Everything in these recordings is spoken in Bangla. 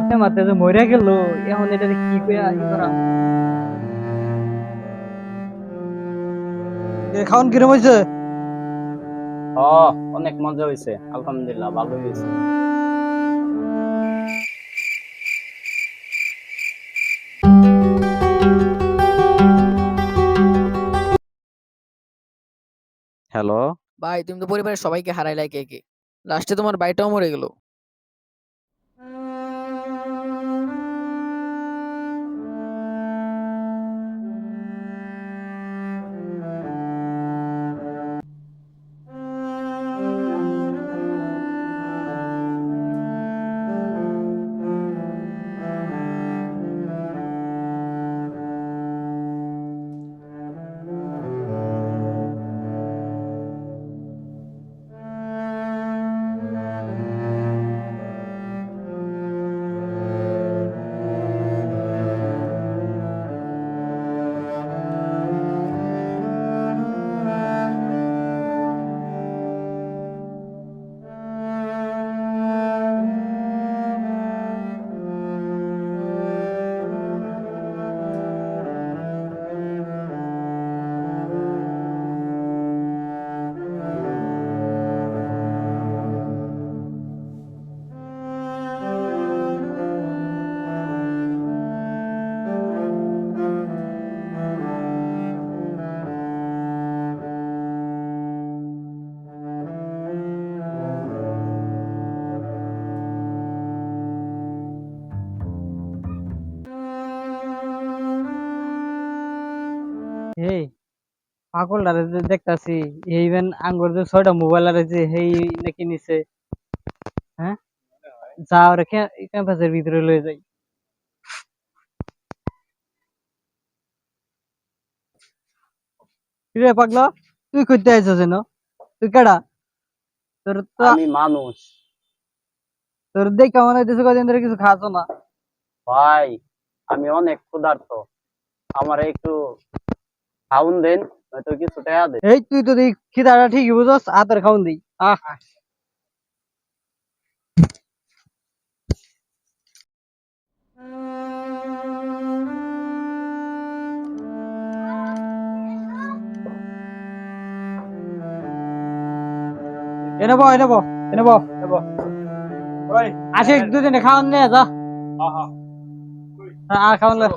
মারতে মারতে যে মরে গেল। এখন এটা কি কইয়া করা? খাওন কিরম হয়েছে? অনেক মজা হয়েছে, আলহামদুলিল্লাহ ভালোই হয়েছে। হ্যালো। ভাই তুমি তো পরিবারের সবাইকে হারাইলাই কে কে, লাস্টে তোমার ভাইটাও মরে গেল। এই পাগলটারে যে দেখতাছি, এইভেন আঙ্গুর যে 6টা মোবাইল আর যে হেই নাকি নিছে। হ্যাঁ, যা ওরা ক্যাম্পাসের ভিতরে লয়ে যাই। কিরে পাগলা, তুই কইতে আইছস যেন? তুই কেডা? তোর তো আমি মানুষ। তোর দেখা মনে হইতেছে কদিন ধরে কিছু খাস না। ভাই, আমি অনেক ক্ষুধার্ত, আমার একটু খাউন দেন, নয়তো কিছু টাকা দেন। এই তুই তো দেখ খিদাটা ঠিকই বুঝস, আতার খাওন দিই। আহ, এনে বো এনে বো এনে বো। আসে দুদিনে খাওয়ান নিয়ে যা। খাওয়ান লে।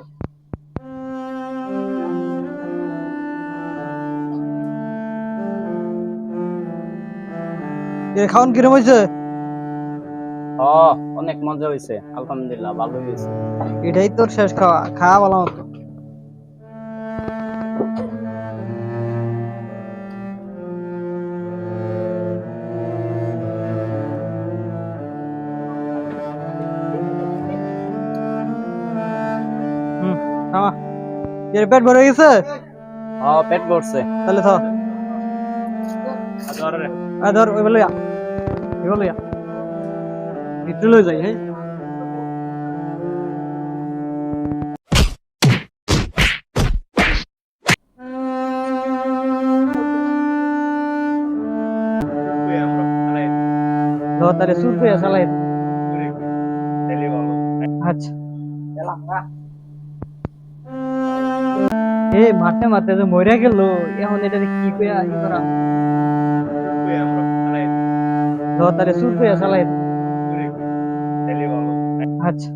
খাওয়ান কিরম হয়েছে? অনেক মজা হয়েছে, আলহামদুলিল্লাহ ভালোই হয়েছে। এটাই তোর শেষ খাওয়া, খাওয়া ভালো মতো। হুম, খাওয়া। এর পেট ভরে গেছে? পেট ভরছে। তাহলে ধর ধর ওই বলে বলে ভিতরে লয়ে যাই। হ্যাঁ, ধর তারে সুর করে চালাই। আচ্ছা, এ মারতে মারতে যে মরে গেল। এখন এটা কি কইয়া করা? ধর তারে সুর করে চালাই। আচ্ছা।